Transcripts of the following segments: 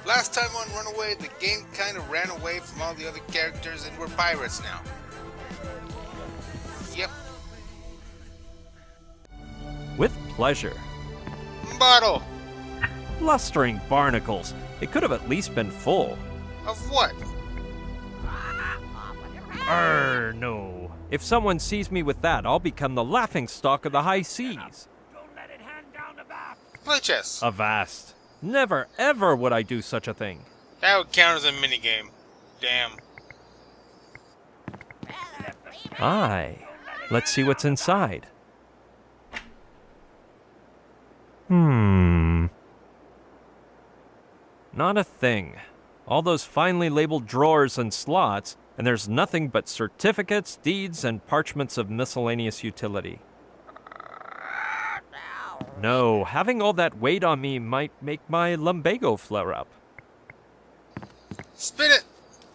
Last time on Runaway, the game kind of ran away from all the other characters and we're pirates now. Yep. With pleasure. Bottle. Blustering barnacles. It could have at least been full. Of what? No. If someone sees me with that, I'll become the laughingstock of the high seas. Play chess. Avast. Never, ever would I do such a thing. That would count as a minigame. Damn. Aye. Let's see what's inside. Not a thing. All those finely labeled drawers and slots, and there's nothing but certificates, deeds, and parchments of miscellaneous utility. No, having all that weight on me might make my lumbago flare up. Spin it!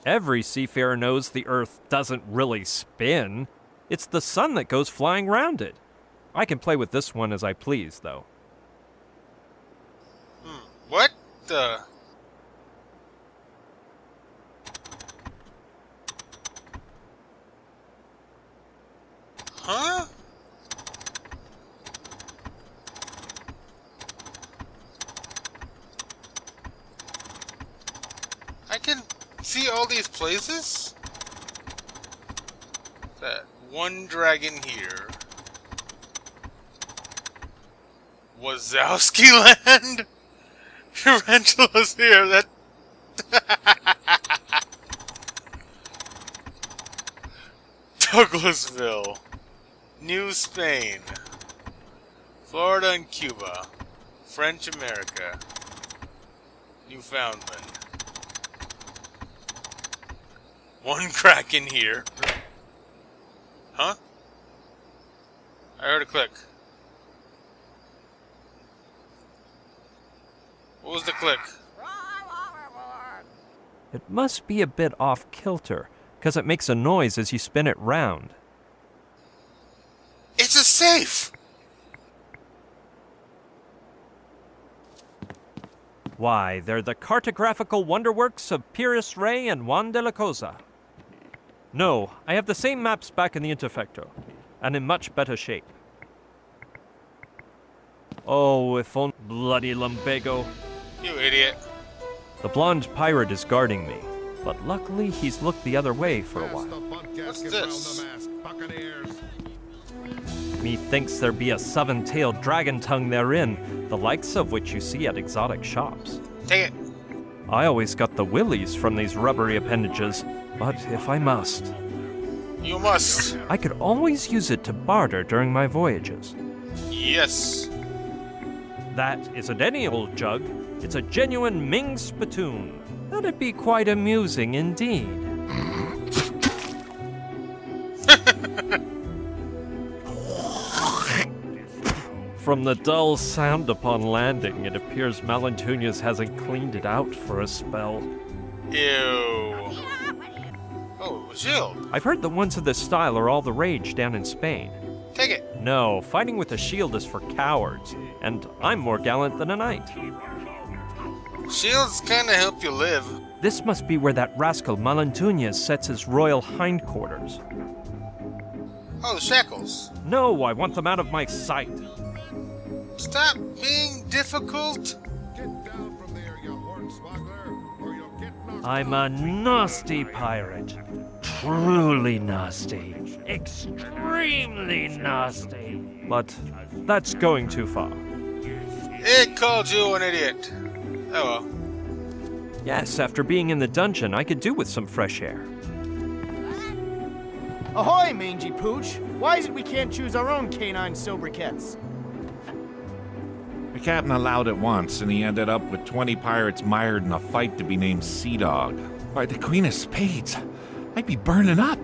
Every seafarer knows the Earth doesn't really spin. It's the sun that goes flying round it. I can play with this one as I please, though. What the... Huh? I can see all these places? That one dragon here. Wazowski Land? Tarantula's here, that... Douglasville. New Spain. Florida and Cuba. French America. Newfoundland. One crack in here. Huh? I heard a click. What was the click? It must be a bit off kilter, because it makes a noise as you spin it round. It's a safe! Why, they're the cartographical wonderworks of Pyrrhus Ray and Juan de la Cosa. No, I have the same maps back in the Interfecto, and in much better shape. Oh, if only bloody lumbago. You idiot. The blonde pirate is guarding me, but luckily he's looked the other way for a while. What's this? Methinks there be a seven-tailed dragon tongue therein, the likes of which you see at exotic shops. Take it. I always got the willies from these rubbery appendages, but if I must, You must. I could always use it to barter during my voyages. Yes. That isn't any old jug. It's a genuine Ming spittoon. That'd be quite amusing indeed. From the dull sound upon landing, it appears Malantunas hasn't cleaned it out for a spell. Ew. Oh, shield. I've heard the ones of this style are all the rage down in Spain. Take it. No, fighting with a shield is for cowards, and I'm more gallant than a knight. Shields kinda help you live. This must be where that rascal Malantunas sets his royal hindquarters. Oh, the shackles. No, I want them out of my sight. Stop being difficult. Get down from there, you hornswoggler, or you'll get knocked I'm a nasty pirate. Truly nasty. Extremely nasty. But that's going too far. It called you an idiot. Oh well. Yes, after being in the dungeon, I could do with some fresh air. Ahoy, mangy pooch! Why is it we can't choose our own canine sobriquets? The captain allowed it once, and he ended up with 20 pirates mired in a fight to be named Sea Dog. By the Queen of Spades, I'd be burning up.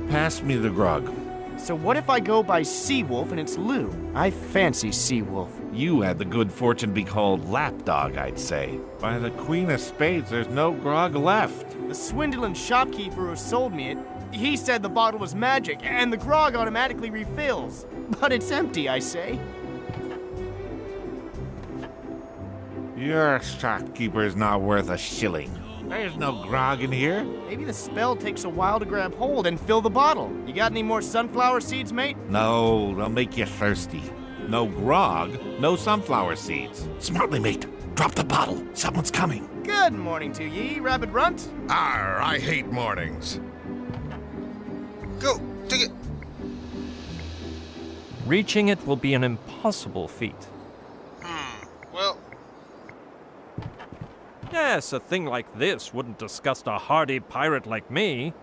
Pass me the grog. So what if I go by Seawolf and it's Lou? I fancy Seawolf. You had the good fortune to be called Lapdog, I'd say. By the Queen of Spades, there's no grog left. The swindling shopkeeper who sold me it, he said the bottle was magic and the grog automatically refills. But it's empty, I say. Your shopkeeper's not worth a shilling. There's no grog in here. Maybe the spell takes a while to grab hold and fill the bottle. You got any more sunflower seeds, mate? No, they'll make you thirsty. No grog, no sunflower seeds. Smartly, mate. Drop the bottle. Someone's coming. Good morning to ye, Rabbit Runt. Arr, I hate mornings. Go, take it. Reaching it will be an impossible feat. Well, Yes, a thing like this wouldn't disgust a hardy pirate like me.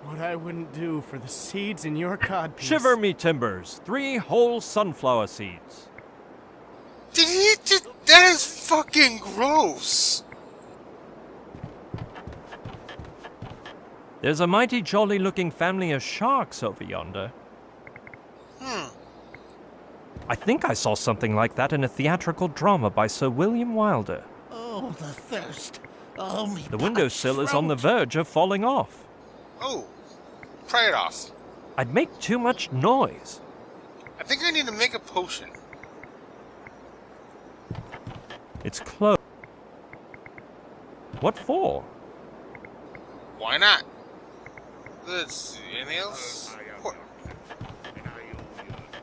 What I wouldn't do for the seeds in your codpiece. Shiver me timbers, 3 whole sunflower seeds. did he just... That is fucking gross. There's a mighty jolly looking family of sharks over yonder. I think I saw something like that in a theatrical drama by Sir William Wilder. Oh, the thirst. Oh, me. The windowsill is on the verge of falling off. Oh, pry it off. I'd make too much noise. I think I need to make a potion. It's closed. What for? Why not? Let's see. Anything else? What?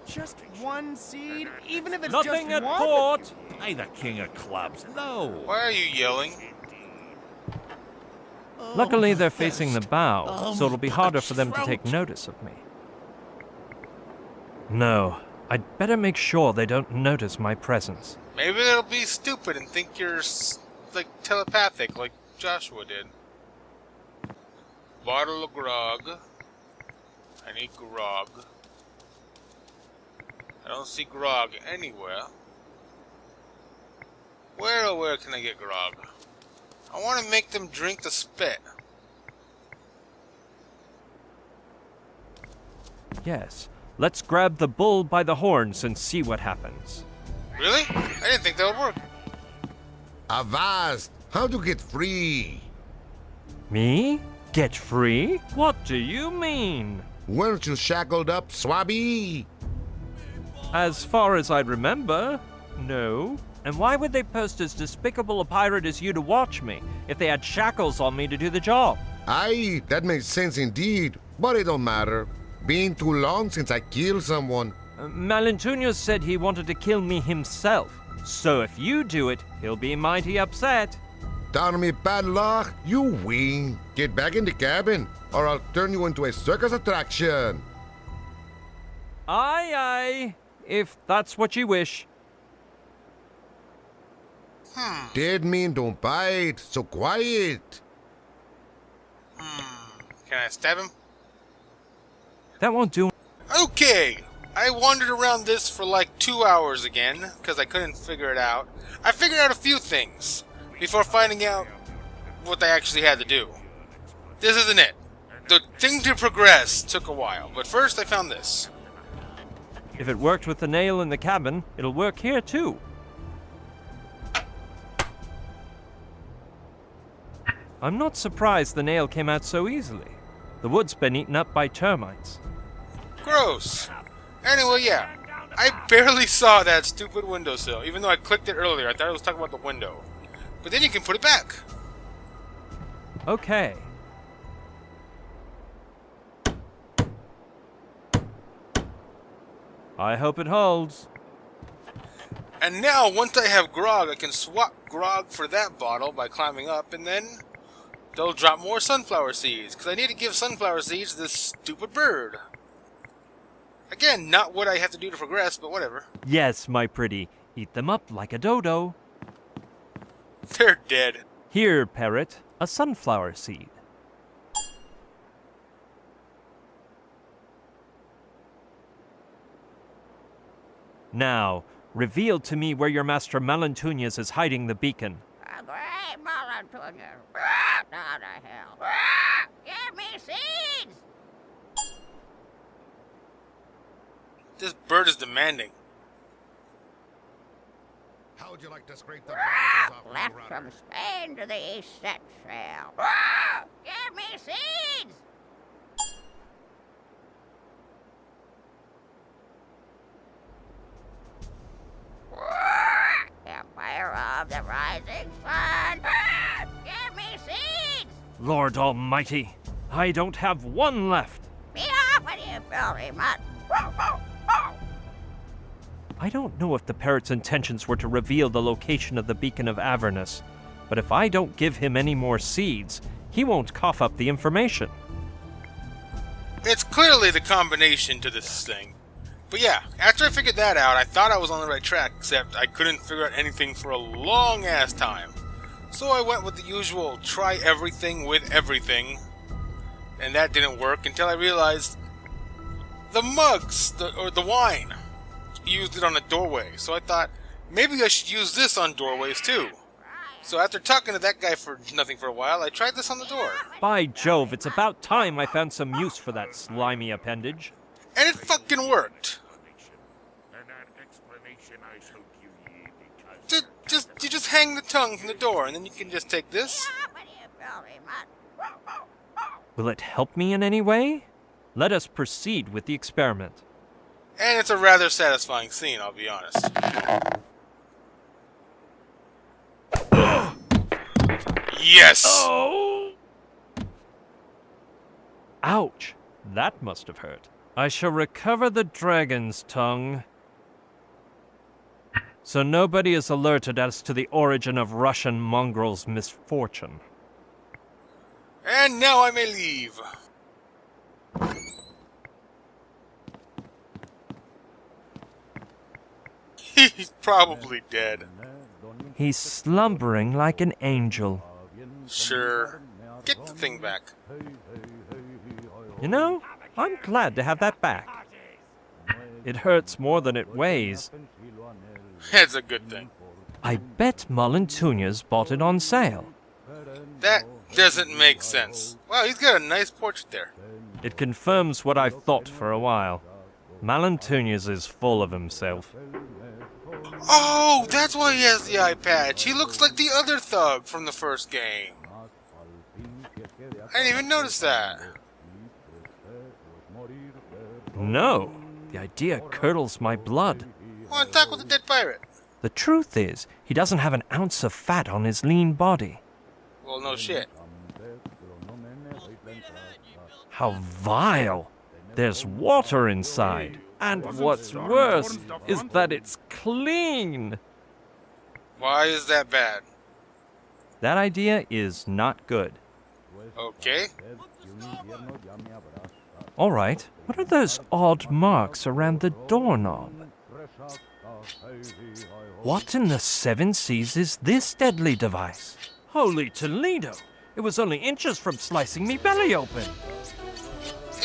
Just one seed? Even if it's Nothing just at one? port! I the king of clubs. No. Why are you yelling? Luckily, they're facing the bow, so it'll be harder for them to take notice of me. No, I'd better make sure they don't notice my presence. Maybe they'll be stupid and think you're, like, telepathic, like Joshua did. Bottle of grog. I need grog. I don't see grog anywhere. Where can I get grog? I want to make them drink the spit. Yes, let's grab the bull by the horns and see what happens. Really? I didn't think that would work. Avast! How to get free? Me? Get free? What do you mean? Weren't you shackled up, Swabby? As far as I remember, no. And why would they post as despicable a pirate as you to watch me if they had shackles on me to do the job? Aye, that makes sense indeed, but it don't matter. Been too long since I killed someone. Malintunio said he wanted to kill me himself. So if you do it, he'll be mighty upset. Darn me bad luck, you win. Get back in the cabin, or I'll turn you into a circus attraction. Aye, aye, if that's what you wish. Dead men don't bite, so quiet. Can I stab him? That won't do. Okay! I wandered around this for like 2 hours again, because I couldn't figure it out. I figured out a few things before finding out what they actually had to do. This isn't it. The thing to progress took a while, but first I found this. If it worked with the nail in the cabin, it'll work here too. I'm not surprised the nail came out so easily. The wood's been eaten up by termites. Gross. Anyway, yeah. I barely saw that stupid windowsill, even though I clicked it earlier. I thought I was talking about the window. But then you can put it back. Okay. I hope it holds. And now, once I have grog, I can swap grog for that bottle by climbing up, and then they'll drop more sunflower seeds, because I need to give sunflower seeds to this stupid bird. Again, not what I have to do to progress, but whatever. Yes, my pretty. Eat them up like a dodo. They're dead. Here, parrot, a sunflower seed. Now, reveal to me where your master Malantunias is hiding the beacon. Great Malantunias, down to hell. Give me seeds! This bird is demanding. How would you like to scrape the bones off Left me, from runner? Spain to the east set sail. Give me seeds! Empire of the Lord Almighty, I don't have one left. Be off with you, filthy mutt. I don't know if the parrot's intentions were to reveal the location of the Beacon of Avernus, but if I don't give him any more seeds, he won't cough up the information. It's clearly the combination to this thing. But yeah, after I figured that out, I thought I was on the right track, except I couldn't figure out anything for a long-ass time. So I went with the usual try everything with everything, and that didn't work until I realized the mugs, or the wine, used it on a doorway. So I thought, maybe I should use this on doorways too. So after talking to that guy for nothing for a while, I tried this on the door. By Jove, it's about time I found some use for that slimy appendage. And it fucking worked. You just hang the tongue from the door, and then you can just take this. Be off with you, filthy mutt. Will it help me in any way? Let us proceed with the experiment. And it's a rather satisfying scene, I'll be honest. Yes! Oh! Ouch! That must have hurt. I shall recover the dragon's tongue, so nobody is alerted as to the origin of Russian mongrel's misfortune. And now I may leave. He's probably dead. He's slumbering like an angel. Sure. Get the thing back. You know, I'm glad to have that back. It hurts more than it weighs. That's a good thing. I bet Mullen-Tunia's bought it on sale. That doesn't make sense. Wow, he's got a nice portrait there. It confirms what I've thought for a while. Mullen-Tunia's is full of himself. Oh, that's why he has the eye patch. He looks like the other thug from the first game. I didn't even notice that. No, the idea curdles my blood. Want to talk with the dead pirate? The truth is, he doesn't have an ounce of fat on his lean body. Well, no shit. How vile! There's water inside. And what's worse is that it's clean. Why is that bad? That idea is not good. Okay. All right, what are those odd marks around the doorknob? What in the seven seas is this deadly device? Holy Toledo! It was only inches from slicing me belly open.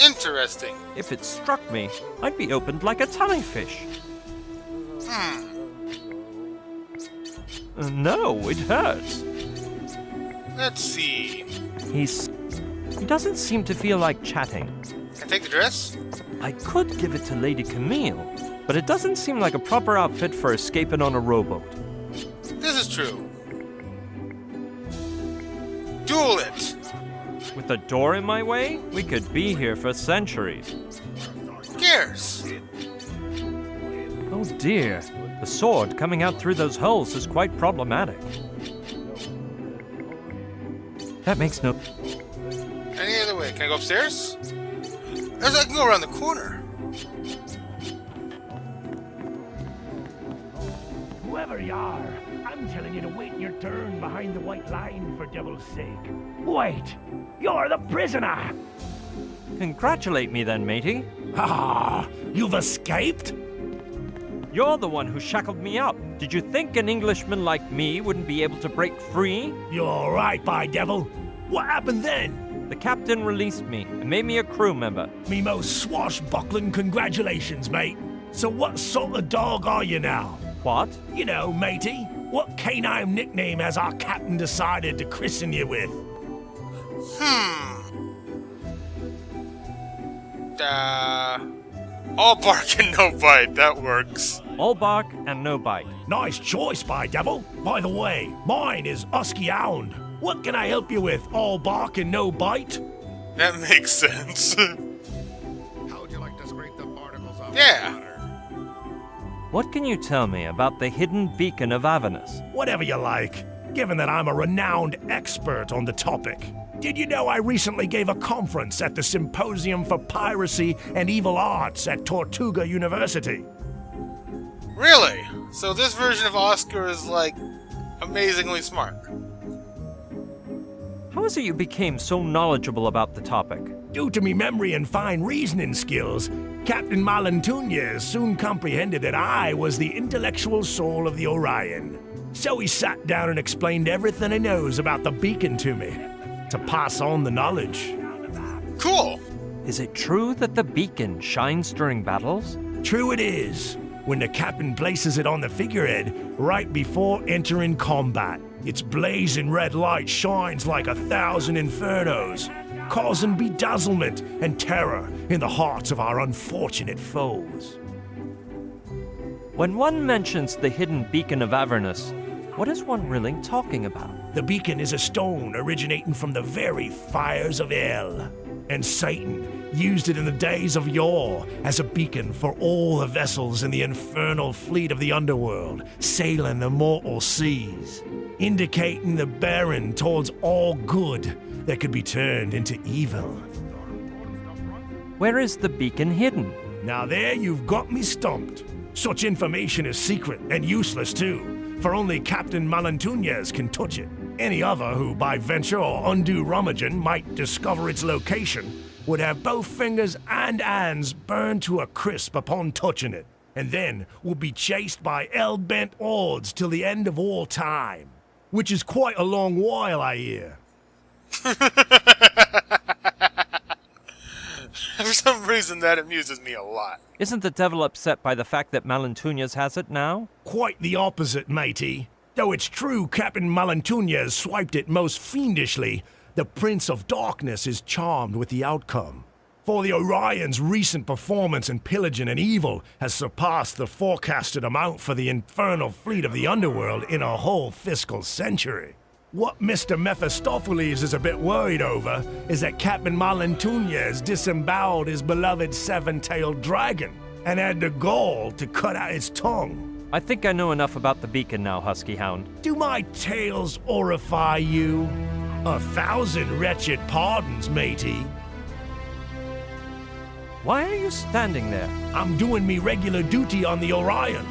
Interesting. If it struck me, I'd be opened like a tunny fish. No, it hurts. Let's see. He doesn't seem to feel like chatting. Can I take the dress? I could give it to Lady Camille, but it doesn't seem like a proper outfit for escaping on a rowboat. This is true. Duel it. With the door in my way, we could be here for centuries. Who cares? Oh dear, the sword coming out through those holes is quite problematic. That makes no... Any other way? Can I go upstairs? I can go around the corner. Whoever you are, I'm telling you to wait your turn behind the white line, for devil's sake. Wait! You're the prisoner! Congratulate me then, matey. Ah, you've escaped? You're the one who shackled me up. Did you think an Englishman like me wouldn't be able to break free? You're right, by devil. What happened then? The captain released me and made me a crew member. Me most swashbuckling congratulations, mate. So what sort of dog are you now? What? You know, matey, what canine nickname has our captain decided to christen you with? All bark and no bite. That works. All bark and no bite. Nice choice, by devil. By the way, mine is Husky Hound. What can I help you with? All bark and no bite? That makes sense. How would you like to scrape the particles off Yeah. the water? What can you tell me about the hidden beacon of Avernus? Whatever you like, given that I'm a renowned expert on the topic. Did you know I recently gave a conference at the Symposium for Piracy and Evil Arts at Tortuga University? Really? So this version of Oscar is, like, amazingly smart. How is it you became so knowledgeable about the topic? Due to me memory and fine reasoning skills, Captain Malantuñez soon comprehended that I was the intellectual soul of the Orion. So he sat down and explained everything he knows about the beacon to me, to pass on the knowledge. Cool! Is it true that the beacon shines during battles? True it is, when the captain places it on the figurehead right before entering combat. Its blazing red light shines like 1,000 infernos, causing bedazzlement and terror in the hearts of our unfortunate foes. When one mentions the hidden beacon of Avernus, what is one really talking about? The beacon is a stone originating from the very fires of hell, and Satan used it in the days of yore as a beacon for all the vessels in the infernal fleet of the underworld sailing the mortal seas, indicating the bearing towards all good that could be turned into evil. Where is the beacon hidden? Now there you've got me stumped. Such information is secret and useless too, for only Captain Malantuñez can touch it. Any other who, by venture or undue rummaging, might discover its location would have both fingers and hands burned to a crisp upon touching it, and then would be chased by hell-bent hordes till the end of all time. Which is quite a long while, I hear. For some reason, that amuses me a lot. Isn't the devil upset by the fact that Malantuñez has it now? Quite the opposite, matey. Though it's true Captain Malantuñez swiped it most fiendishly, the Prince of Darkness is charmed with the outcome. For the Orion's recent performance in pillaging and evil has surpassed the forecasted amount for the infernal fleet of the underworld in a whole fiscal century. What Mr. Mephistopheles is a bit worried over is that Captain Malantuñez disemboweled his beloved seven-tailed dragon and had the gall to cut out its tongue. I think I know enough about the beacon now, Husky Hound. Do my tales horrify you? 1,000 wretched pardons, matey. Why are you standing there? I'm doing me regular duty on the Orion,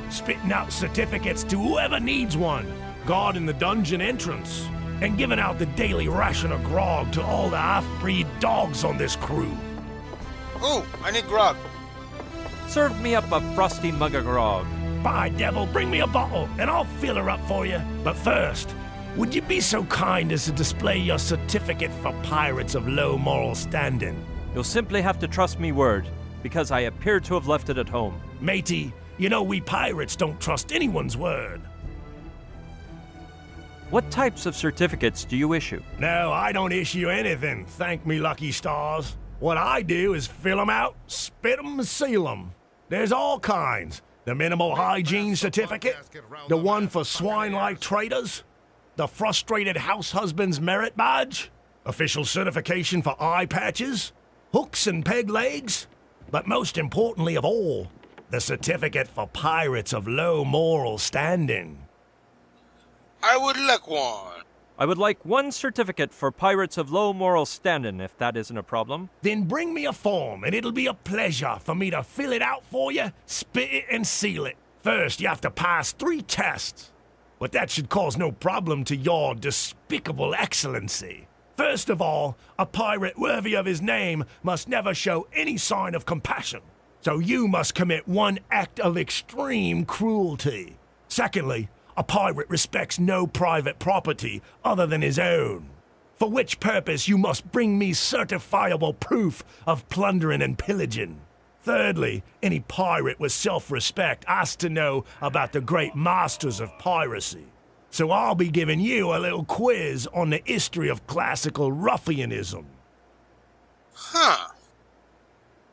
spitting out certificates to whoever needs one, guarding the dungeon entrance, and giving out the daily ration of grog to all the half-breed dogs on this crew. Ooh, I need grog. Serve me up a frosty mug of grog. By devil, bring me a bottle, and I'll fill her up for you. But first, would you be so kind as to display your certificate for pirates of low moral standing? You'll simply have to trust me word, because I appear to have left it at home. Matey, you know we pirates don't trust anyone's word. What types of certificates do you issue? No, I don't issue anything, thank me lucky stars. What I do is fill 'em out, spit 'em, and seal 'em. There's all kinds. The minimal hygiene certificate, the one for swine-like traitors, the frustrated house husband's merit badge, official certification for eye patches, hooks and peg legs, but most importantly of all, the certificate for pirates of low moral standing. I would like one. I would like one certificate for pirates of low moral standing, if that isn't a problem. Then bring me a form, and it'll be a pleasure for me to fill it out for you, spit it, and seal it. First, you have to pass 3 tests. But that should cause no problem to your despicable excellency. First of all, a pirate worthy of his name must never show any sign of compassion. So you must commit one act of extreme cruelty. Secondly, a pirate respects no private property other than his own, for which purpose you must bring me certifiable proof of plundering and pillaging. Thirdly, any pirate with self-respect has to know about the great masters of piracy. So I'll be giving you a little quiz on the history of classical ruffianism. Huh.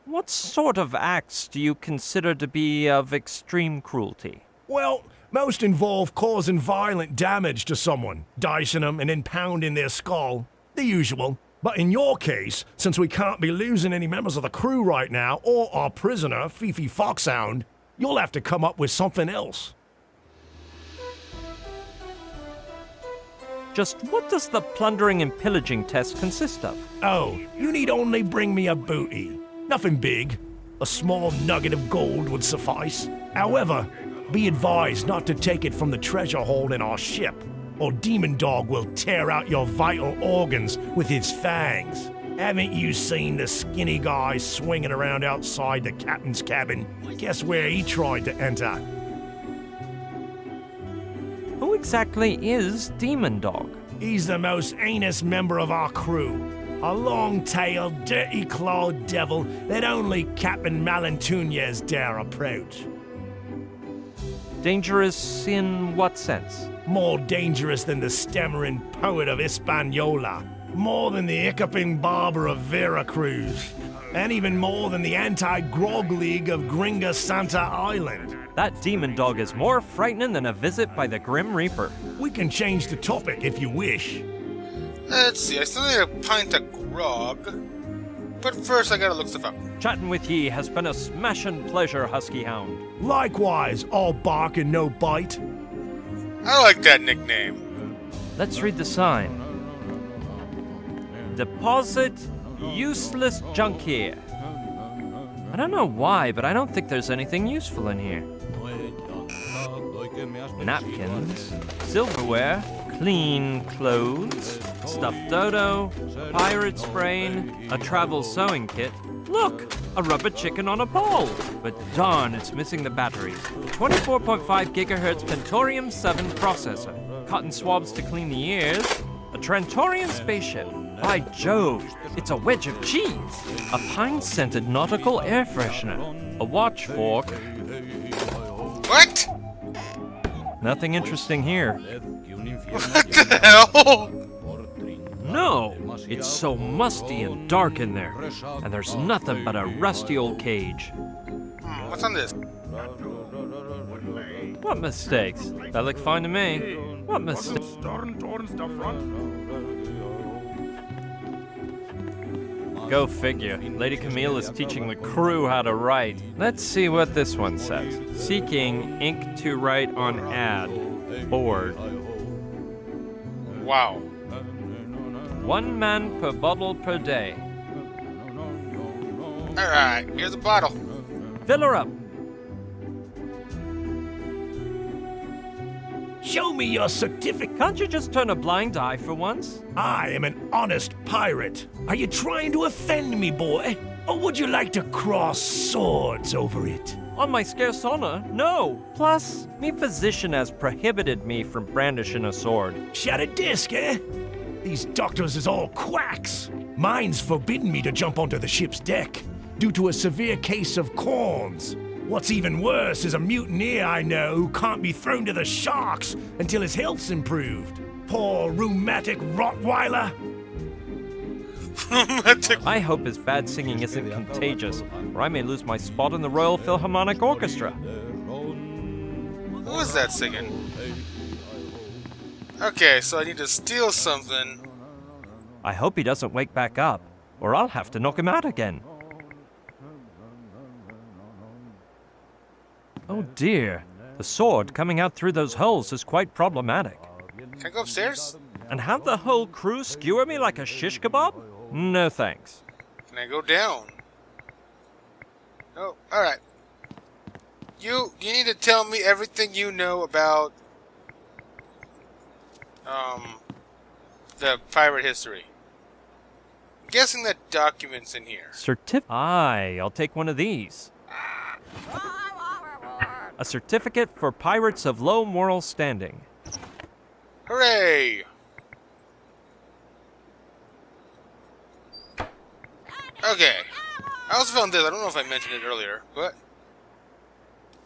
What sort of acts do you consider to be of extreme cruelty? Well, most involve causing violent damage to someone, dicing them and then pounding their skull. The usual. But in your case, since we can't be losing any members of the crew right now, or our prisoner, Fifi Foxhound, you'll have to come up with something else. Just what does the plundering and pillaging test consist of? Oh, you need only bring me a booty. Nothing big. A small nugget of gold would suffice. However, be advised not to take it from the treasure hold in our ship, or Demon Dog will tear out your vital organs with his fangs. Haven't you seen the skinny guy swinging around outside the captain's cabin? Guess where he tried to enter? Who exactly is Demon Dog? He's the most heinous member of our crew. A long-tailed, dirty-clawed devil that only Captain Malantuñez dare approach. Dangerous in what sense? More dangerous than the stammering poet of Hispaniola. More than the hiccuping barber of Veracruz. And even more than the anti-grog league of Gringa Santa Island. That Demon Dog is more frightening than a visit by the Grim Reaper. We can change the topic if you wish. Let's see, I still need a pint of grog. But first, I gotta look stuff up. Chatting with ye has been a smashin' pleasure, Husky Hound. Likewise, all bark and no bite. I like that nickname. Let's read the sign. Deposit useless junk here. I don't know why, but I don't think there's anything useful in here. Napkins, silverware, clean clothes, stuffed dodo, a pirate's brain, a travel sewing kit. Look, a rubber chicken on a pole. But darn, it's missing the batteries. 24.5 gigahertz Pentorium 7 processor, cotton swabs to clean the ears, a Trantorian spaceship. By Jove, it's a wedge of cheese, a pine-scented nautical air freshener, a watch fork. What? Nothing interesting here. What the hell? No, it's so musty and dark in there, and there's nothing but a rusty old cage. What's on this? What mistakes? That look fine to me. What mistakes? Go figure. Lady Camille is teaching the crew how to write. Let's see what this one says. Seeking ink to write on ad. Board. Wow. 1 man per bottle per day. Alright, here's a bottle. Fill her up. Show me your certificate. Can't you just turn a blind eye for once? I am an honest pirate. Are you trying to offend me, boy? Or would you like to cross swords over it? On my scarce honor, no. Plus, me physician has prohibited me from brandishing a sword. Shut a disc, eh? These doctors is all quacks. Mine's forbidden me to jump onto the ship's deck due to a severe case of corns. What's even worse is a mutineer I know who can't be thrown to the sharks until his health's improved. Poor rheumatic Rottweiler. I hope his bad singing isn't contagious, or I may lose my spot in the Royal Philharmonic Orchestra. Who was that singing? Okay, so I need to steal something. I hope he doesn't wake back up, or I'll have to knock him out again. Oh dear, the sword coming out through those holes is quite problematic. Can I go upstairs? And have the whole crew skewer me like a shish kebab? No thanks. Can I go down? No, alright. You need to tell me everything you know about the pirate history. I'm guessing that document's in here. Aye, I'll take one of these. A certificate for pirates of low moral standing. Hooray! Okay. I also found this. I don't know if I mentioned it earlier, but...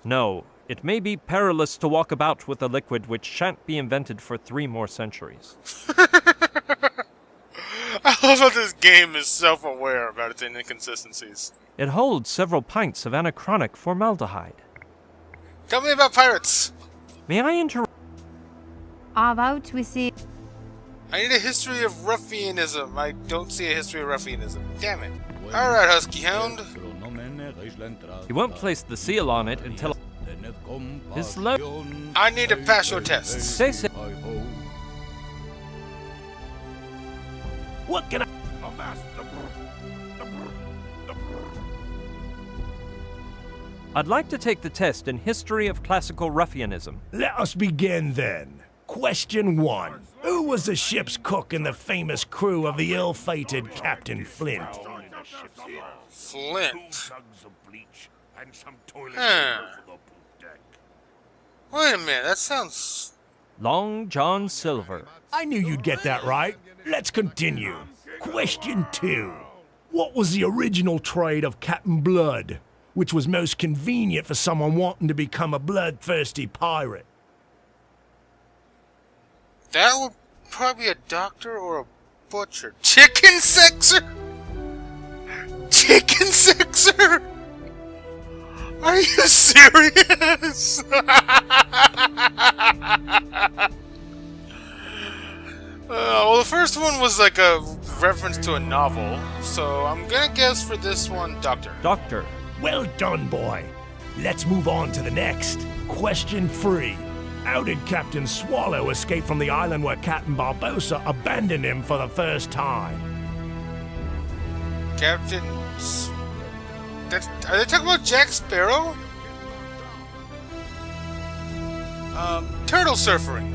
No, it may be perilous to walk about with a liquid which shan't be invented for 3 more centuries. I love how this game is self-aware about its inconsistencies. It holds several pints of anachronic formaldehyde. Tell me about pirates! May I interrupt? About we see. I need a history of ruffianism. I don't see a history of ruffianism. Damn it. Alright, Husky Hound. He won't place the seal on it until his I need to pass your tests. Say What can I... I'd like to take the test in history of classical ruffianism. Let us begin then. Question 1. Who was the ship's cook in the famous crew of the ill-fated Captain Flint? Flint. Huh. Wait a minute, that sounds... Long John Silver. I knew you'd get that right. Let's continue. Question 2. What was the original trade of Captain Blood, which was most convenient for someone wanting to become a bloodthirsty pirate? That would probably be a doctor or a butcher. Chicken sexer? Chicken sexer? Are you serious? Well, the first one was like a reference to a novel, so I'm gonna guess for this one, doctor. Doctor. Well done, boy. Let's move on to the next. Question 3. How did Captain Swallow escape from the island where Captain Barbossa abandoned him for the first time? Captain... Are they talking about Jack Sparrow? Turtle surfing.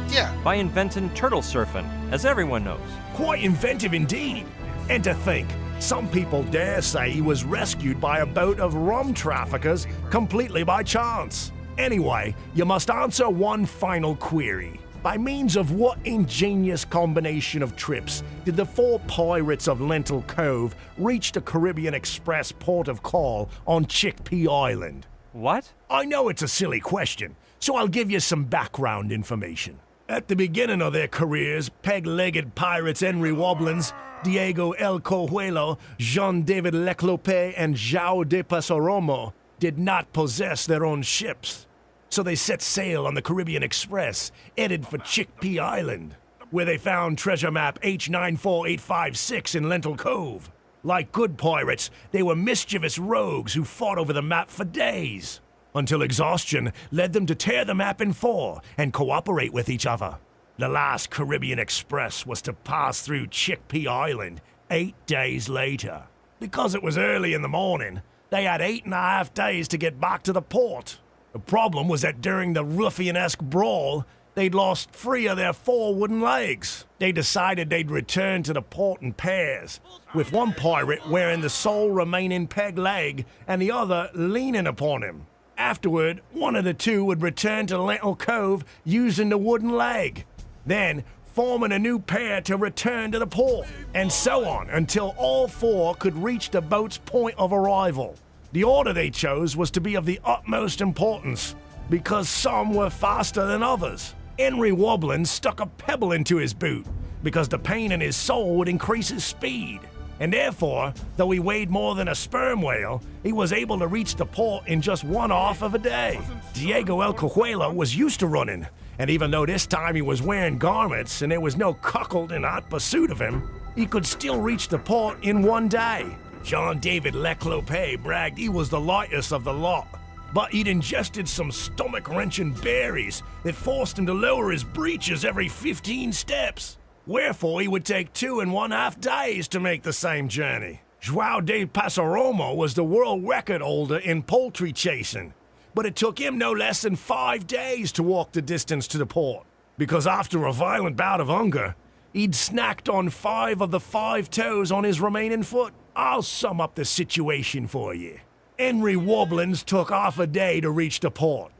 Yeah. By inventing turtle surfing, as everyone knows. Quite inventive indeed. And to think, some people dare say he was rescued by a boat of rum traffickers completely by chance. Anyway, you must answer one final query. By means of what ingenious combination of trips did the 4 pirates of Lentil Cove reach the Caribbean Express port of call on Chickpea Island? What? I know it's a silly question, so I'll give you some background information. At the beginning of their careers, peg-legged pirates Henry Wobblins, Diego El Cojuelo, Jean-David Leclope, and João de Passarromo did not possess their own ships. So they set sail on the Caribbean Express, headed for Chickpea Island, where they found treasure map H94856 in Lentil Cove. Like good pirates, they were mischievous rogues who fought over the map for days, until exhaustion led them to tear the map in 4 and cooperate with each other. The last Caribbean Express was to pass through Chickpea Island 8 days later. Because it was early in the morning, they had 8.5 days to get back to the port. The problem was that during the ruffianesque brawl, they'd lost 3 of their 4 wooden legs. They decided they'd return to the port in pairs, with one pirate wearing the sole remaining peg leg and the other leaning upon him. Afterward, one of the 2 would return to Lentil Cove using the wooden leg, then forming a new pair to return to the port, and so on until all 4 could reach the boat's point of arrival. The order they chose was to be of the utmost importance, because some were faster than others. Henry Wobblin stuck a pebble into his boot, because the pain in his sole would increase his speed. And therefore, though he weighed more than a sperm whale, he was able to reach the port in just 1/2 of a day. Diego El Cojuelo was used to running, and even though this time he was wearing garments and there was no cuckold in hot pursuit of him, he could still reach the port in 1 day. Jean-David Leclope bragged he was the lightest of the lot, but he'd ingested some stomach-wrenching berries that forced him to lower his breeches every 15 steps. Wherefore he would take 2.5 days to make the same journey. João de Passarromo was the world record holder in poultry chasing, but it took him no less than 5 days to walk the distance to the port, because after a violent bout of hunger, he'd snacked on 5 of the 5 toes on his remaining foot. I'll sum up the situation for you. Henry Wobblins took half a day to reach the port.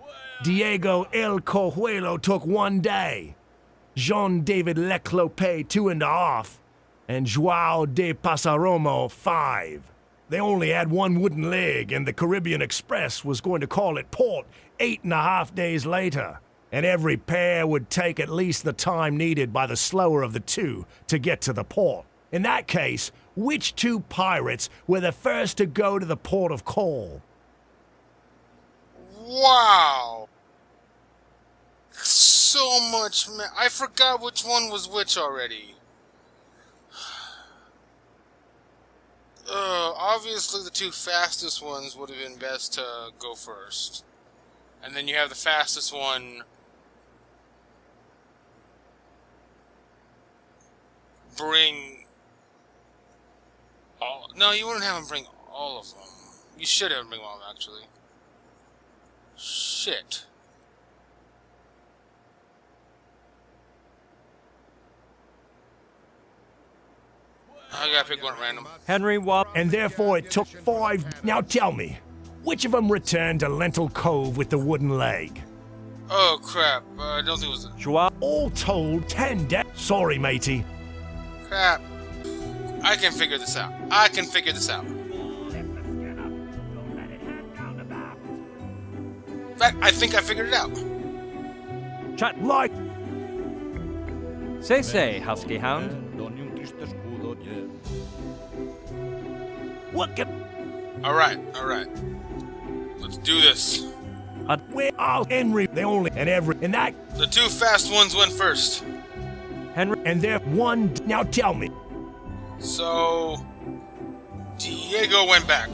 Diego El Cojuelo took 1 day. Jean-David Leclope 2.5. And João de Passarromo 5. They only had 1 wooden leg, and the Caribbean Express was going to call at port 8.5 days later. And every pair would take at least the time needed by the slower of the 2 to get to the port. In that case, which 2 pirates were the first to go to the port of call? Wow. So much, man. I forgot which one was which already. Obviously the 2 fastest ones would have been best to go first. And then you have the fastest one bring No, you wouldn't have him bring all of them. You should have him bring all of them, actually. Shit. I gotta pick one at random. Henry Wap. And therefore it took 5. Now tell me, which of them returned to Lentil Cove with the wooden leg? Oh crap, I don't think it was a... Joao. All told, 10 dead. Sorry, matey. Crap. I can figure this out. I can figure this out. In fact, I think I figured it out. Chat. Like, Say, Husky Hound. what can... Alright. Let's do this. Where are Henry? They only... And every... And that... The two fast ones went first. Henry. And they're one... Now tell me. So... Diego went back.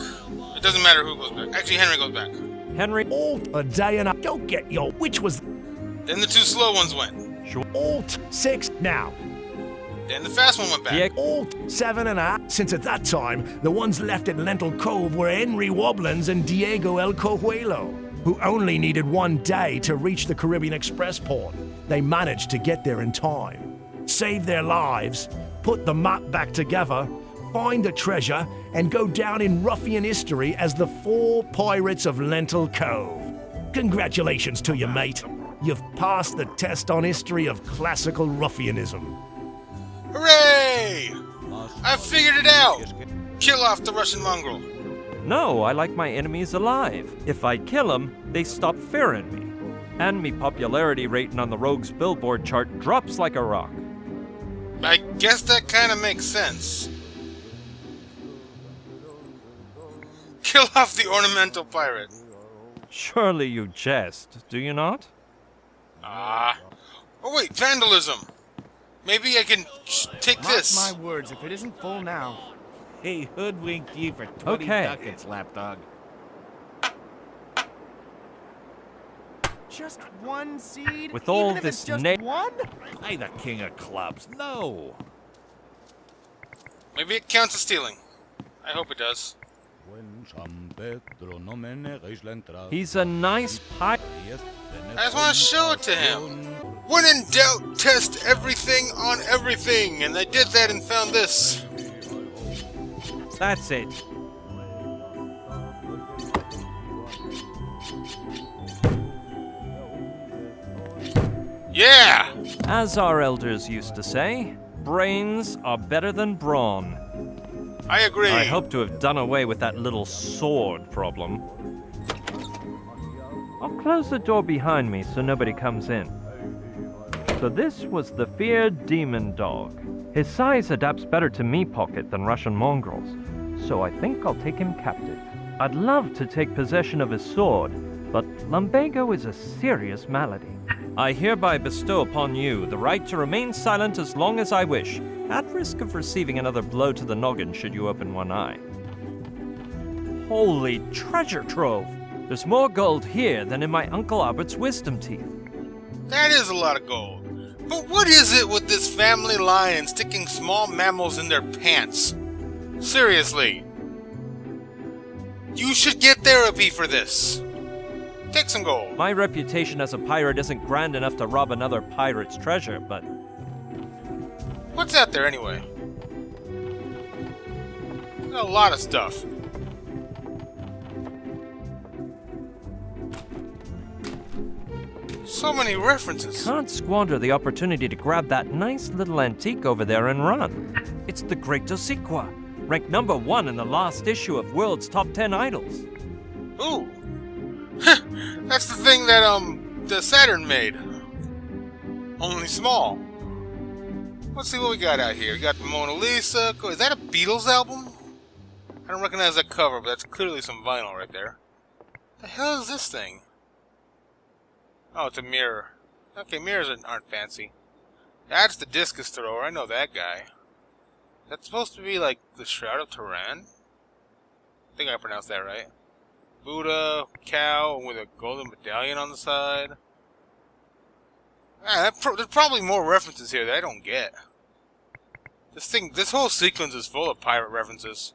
It doesn't matter who goes back. Actually, Henry goes back. Henry. All a day and a... Don't get yo... Which was... Then the two slow ones went. Alt 6 now. Then the fast one went back. Diego. Alt 7 and a half. Since at that time, the ones left at Lentil Cove were Henry Wobblins and Diego El Cojuelo, who only needed 1 day to reach the Caribbean Express port. They managed to get there in time, save their lives, put the map back together, find the treasure, and go down in ruffian history as the 4 pirates of Lentil Cove. Congratulations to you, mate. You've passed the test on history of classical ruffianism. Hooray! I figured it out! Kill off the Russian mongrel. No, I like my enemies alive. If I kill them, they stop fearing me. And me popularity rating on the Rogues Billboard chart drops like a rock. I guess that kind of makes sense. Kill off the ornamental pirate. Surely you jest, do you not? Ah. Oh wait, vandalism. Maybe I can take Mark this. my words, if it isn't full now. Hey, hoodwinked you for 20 Okay. ducats, lapdog. Just one seed? With all Even if this it's just na- one? Play the king of clubs. No. Maybe it counts as stealing. I hope it does. He's a nice pirate. I just want to show it to him. When in doubt, test everything on everything. And I did that and found this. That's it. Yeah! As our elders used to say, brains are better than brawn. I agree. I hope to have done away with that little sword problem. I'll close the door behind me so nobody comes in. So this was the feared demon dog. His size adapts better to me pocket than Russian mongrels, so I think I'll take him captive. I'd love to take possession of his sword, but lumbago is a serious malady. I hereby bestow upon you the right to remain silent as long as I wish, at risk of receiving another blow to the noggin should you open one eye. Holy treasure trove! There's more gold here than in my Uncle Albert's wisdom teeth. That is a lot of gold. But what is it with this family line and sticking small mammals in their pants? Seriously. You should get therapy for this. Take some gold. My reputation as a pirate isn't grand enough to rob another pirate's treasure, but What's out there anyway? A lot of stuff. So many references. can't squander the opportunity to grab that nice little antique over there and run. It's the Great Dosiqua, ranked number 1 in the last issue of World's Top 10 Idols. Ooh. That's the thing that, the Saturn made. Only small. Let's see what we got out here. We got the Mona Lisa. Is that a Beatles album? I don't recognize that cover, but that's clearly some vinyl right there. The hell is this thing? Oh, it's a mirror. Okay, mirrors aren't fancy. That's the discus thrower. I know that guy. That's supposed to be like the Shroud of Turan? I think I pronounced that right. Buddha, cow, with a golden medallion on the side. Ah, there's probably more references here that I don't get. This whole sequence is full of pirate references.